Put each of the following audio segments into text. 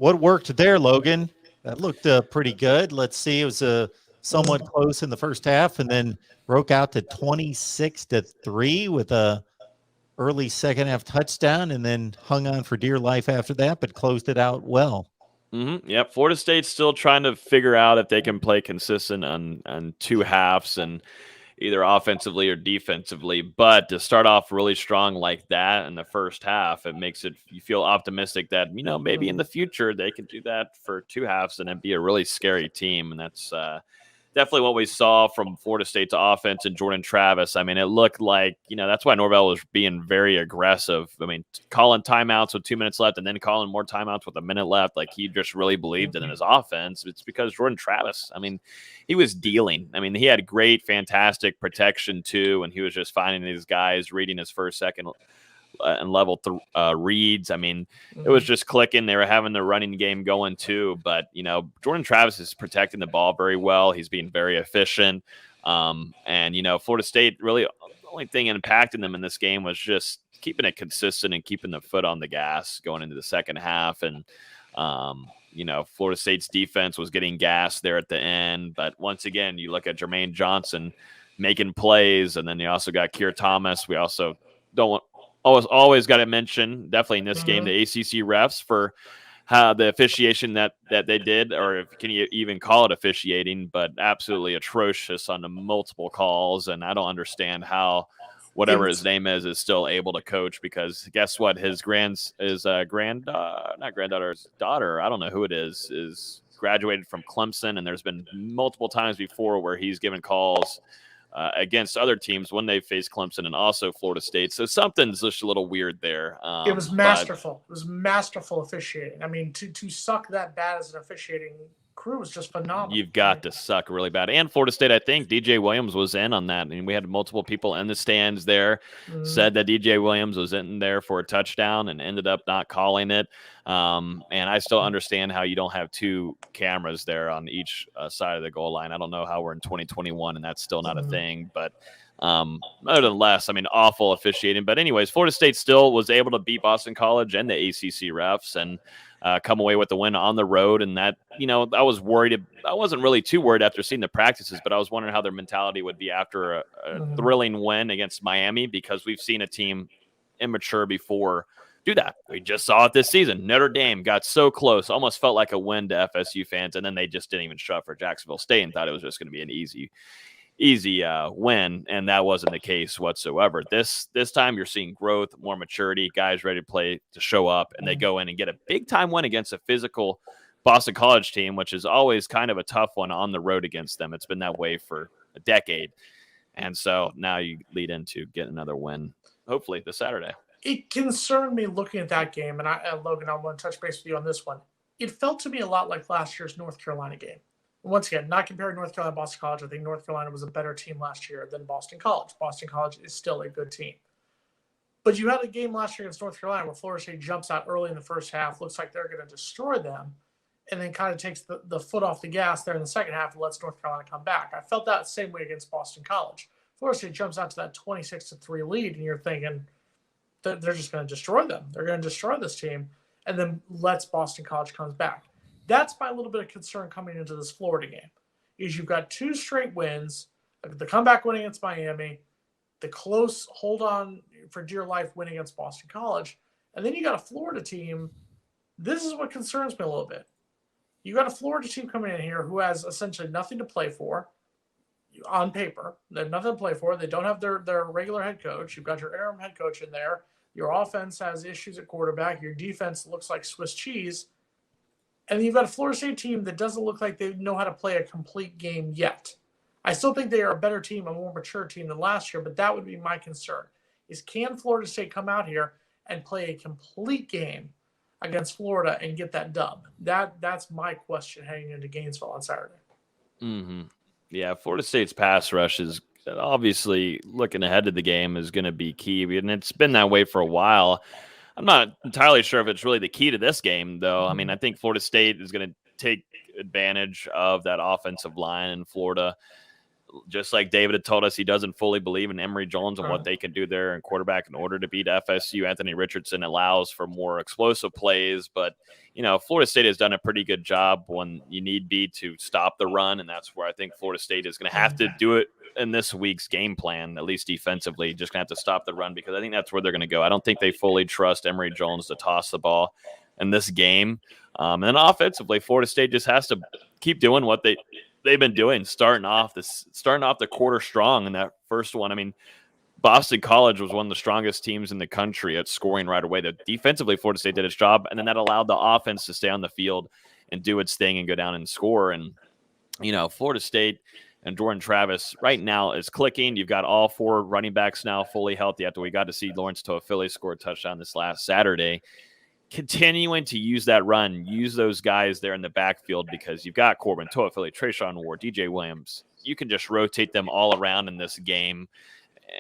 what worked there, Logan? That looked pretty good. Let's see. It was somewhat close in the first half, and then broke out to 26-3 with a early second half touchdown, and then hung on for dear life after that, but closed it out well. Yep. Florida State's still trying to figure out if they can play consistent on two halves and either offensively or defensively. But to start off really strong like that in the first half, it makes you feel optimistic that, maybe in the future they can do that for two halves and it'd be a really scary team. And that's definitely what we saw from Florida State's offense and Jordan Travis. I mean, it looked like, that's why Norvell was being very aggressive. I mean, calling timeouts with 2 minutes left and then calling more timeouts with a minute left. Like, he just really believed in his offense. It's because Jordan Travis, I mean, he was dealing. I mean, he had great, fantastic protection too. And he was just finding these guys, reading his first, second, and level reads. I mean, it was just clicking. They were having the running game going too. But, Jordan Travis is protecting the ball very well. He's being very efficient. And, Florida State really, the only thing impacting them in this game was just keeping it consistent and keeping the foot on the gas going into the second half. And, Florida State's defense was getting gas there at the end. But once again, you look at Jermaine Johnson making plays, and then you also got Keir Thomas. We also always got to mention, definitely in this game, the ACC refs for the officiation that they did, or can you even call it officiating, but absolutely atrocious on the multiple calls. And I don't understand how his name is still able to coach, because guess what? His granddaughter's daughter, I don't know who it is graduated from Clemson. And there's been multiple times before where he's given calls against other teams when they face Clemson and also Florida State. So something's just a little weird there. It was masterful. It was masterful officiating. I mean, to suck that bad as an officiating crew was just phenomenal. You've got to suck really bad. And Florida State, I think DJ Williams was in on that. I mean, we had multiple people in the stands there said that DJ Williams was in there for a touchdown and ended up not calling it. And I still understand how you don't have two cameras there on each side of the goal line. I don't know how we're in 2021 and that's still not a thing, but nonetheless, I mean, awful officiating. But anyways, Florida State still was able to beat Boston College and the ACC refs and come away with the win on the road. And that, I was worried. I wasn't really too worried after seeing the practices, but I was wondering how their mentality would be after a thrilling win against Miami, because we've seen a team immature before do that. We just saw it this season. Notre Dame got so close, almost felt like a win to FSU fans, and then they just didn't even show up for Jacksonville State and thought it was just going to be an easy win, and that wasn't the case whatsoever. This time you're seeing growth, more maturity, guys ready to play, to show up, and they go in and get a big time win against a physical Boston College team, which is always kind of a tough one on the road against them. It's been that way for a decade, and so now you lead into get another win, hopefully this Saturday. It concerned me looking at that game, and Logan, I want to touch base with you on this one. It felt to me a lot like last year's North Carolina game. Once again, not comparing North Carolina and Boston College. I think North Carolina was a better team last year than Boston College. Boston College is still a good team. But you had a game last year against North Carolina where Florida State jumps out early in the first half, looks like they're going to destroy them, and then kind of takes the foot off the gas there in the second half and lets North Carolina come back. I felt that same way against Boston College. Florida State jumps out to that 26-3 lead, and you're thinking they're just going to destroy them. They're going to destroy this team, and then lets Boston College comes back. That's my little bit of concern coming into this Florida game, is you've got two straight wins, the comeback win against Miami, the close hold on for dear life win against Boston College, and then you got a Florida team. This is what concerns me a little bit. You got a Florida team coming in here who has essentially nothing to play for on paper. They have nothing to play for. They don't have their regular head coach. You've got your interim head coach in there. Your offense has issues at quarterback. Your defense looks like Swiss cheese. And you've got a Florida State team that doesn't look like they know how to play a complete game yet. I still think they are a better team, a more mature team than last year, but that would be my concern, is can Florida State come out here and play a complete game against Florida and get that dub? That's my question heading into Gainesville on Saturday. Yeah, Florida State's pass rush is obviously, looking ahead to the game, is going to be key, and it's been that way for a while. I'm not entirely sure if it's really the key to this game, though. I mean, I think Florida State is going to take advantage of that offensive line in Florida. just like David had told us, he doesn't fully believe in Emory Jones and what they can do there in quarterback in order to beat FSU. Anthony Richardson allows for more explosive plays, but Florida State has done a pretty good job when you need be to stop the run, and that's where I think Florida State is going to have to do it in this week's game plan, at least defensively. Just going to have to stop the run because I think that's where they're going to go. I don't think they fully trust Emory Jones to toss the ball in this game. And then offensively, Florida State just has to keep doing what they've been doing, starting off the quarter strong in that first one. I mean, Boston College was one of the strongest teams in the country at scoring right away. Defensively, Florida State did its job, and then that allowed the offense to stay on the field and do its thing and go down and score. And, Florida State and Jordan Travis right now is clicking. You've got all 4 running backs now fully healthy after we got to see Lawrence Toafili score a touchdown this last Saturday. Continuing to use that run, use those guys there in the backfield because you've got Corbin, Toafili, Trayshawn Ward, DJ Williams. You can just rotate them all around in this game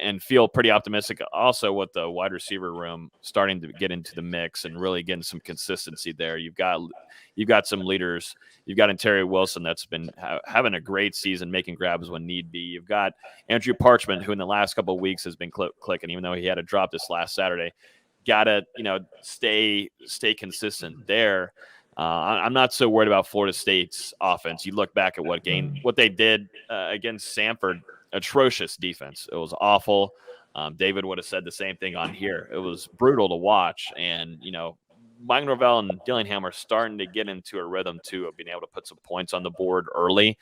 and feel pretty optimistic also with the wide receiver room starting to get into the mix and really getting some consistency there. You've got some leaders. You've got Ontario Wilson that's been having a great season, making grabs when need be. You've got Andrew Parchment, who in the last couple of weeks has been clicking, even though he had a drop this last Saturday. Got to, stay consistent there. I'm not so worried about Florida State's offense. You look back at what they did against Samford. Atrocious defense. It was awful. David would have said the same thing on here. It was brutal to watch. And, Mike Norvell and Dillingham are starting to get into a rhythm, too, of being able to put some points on the board early.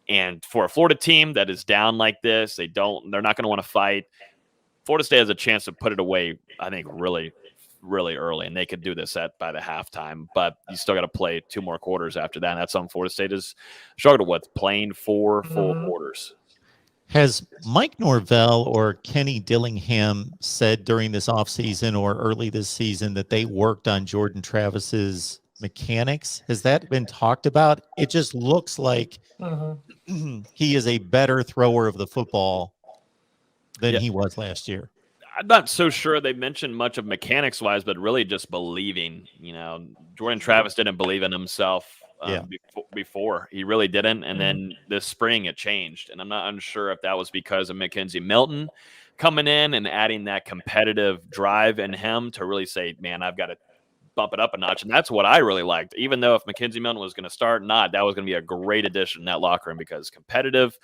And for a Florida team that is down like this, they're not going to want to fight. Florida State has a chance to put it away, I think, really, really early, and they could do this by the halftime. But you still got to play 2 more quarters after that, and that's something Florida State has struggled with, playing 4 full quarters. Has Mike Norvell or Kenny Dillingham said during this offseason or early this season that they worked on Jordan Travis's mechanics? Has that been talked about? It just looks like he is a better thrower of the football than he was last year. I'm not so sure they mentioned much of mechanics-wise, but really just believing. Jordan Travis didn't believe in himself before. He really didn't. And then this spring it changed. And I'm not unsure if that was because of Mackenzie Milton coming in and adding that competitive drive in him to really say, man, I've got to bump it up a notch. And that's what I really liked. Even though if Mackenzie Milton was going to start, that was going to be a great addition in that locker room because competitive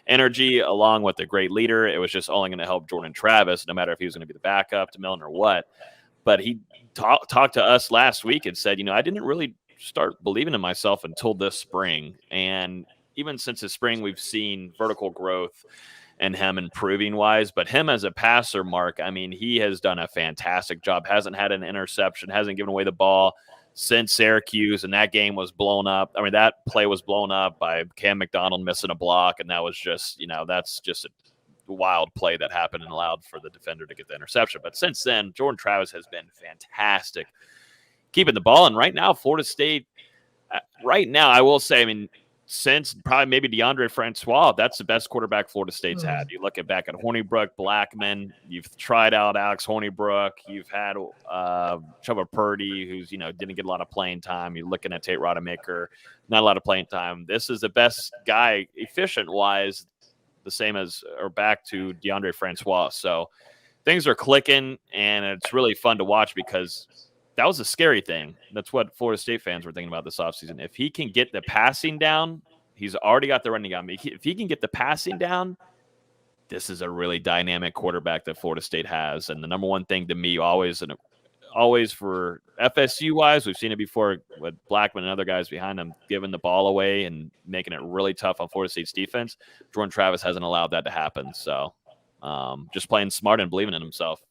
energy along with a great leader, it was just only going to help Jordan Travis, no matter if he was going to be the backup to Milton or what. But he talked to us last week and said, I didn't really start believing in myself until this spring. And even since this spring, we've seen vertical growth in him improving wise. But him as a passer, Mark, I mean, he has done a fantastic job. Hasn't had an interception, hasn't given away the ball since Syracuse, and that game was blown up. I mean, that play was blown up by Cam McDonald missing a block, and that was just, that's just a wild play that happened and allowed for the defender to get the interception. But since then, Jordan Travis has been fantastic keeping the ball. And right now, Florida State, I will say, I mean, since probably maybe DeAndre Francois, that's the best quarterback Florida State's had. You look back at Hornibrook, Blackman, you've tried out Alex Hornibrook, you've had Chubba Purdy, who's, didn't get a lot of playing time. You're looking at Tate Rodemaker, not a lot of playing time. This is the best guy, efficient-wise, the same as, or back to DeAndre Francois. So things are clicking, and it's really fun to watch because that was a scary thing. That's what Florida State fans were thinking about this offseason. If he can get the passing down, he's already got the running down. If he can get the passing down, this is a really dynamic quarterback that Florida State has. And the number one thing to me, always for FSU-wise, we've seen it before with Blackman and other guys behind him, giving the ball away and making it really tough on Florida State's defense. Jordan Travis hasn't allowed that to happen. So just playing smart and believing in himself.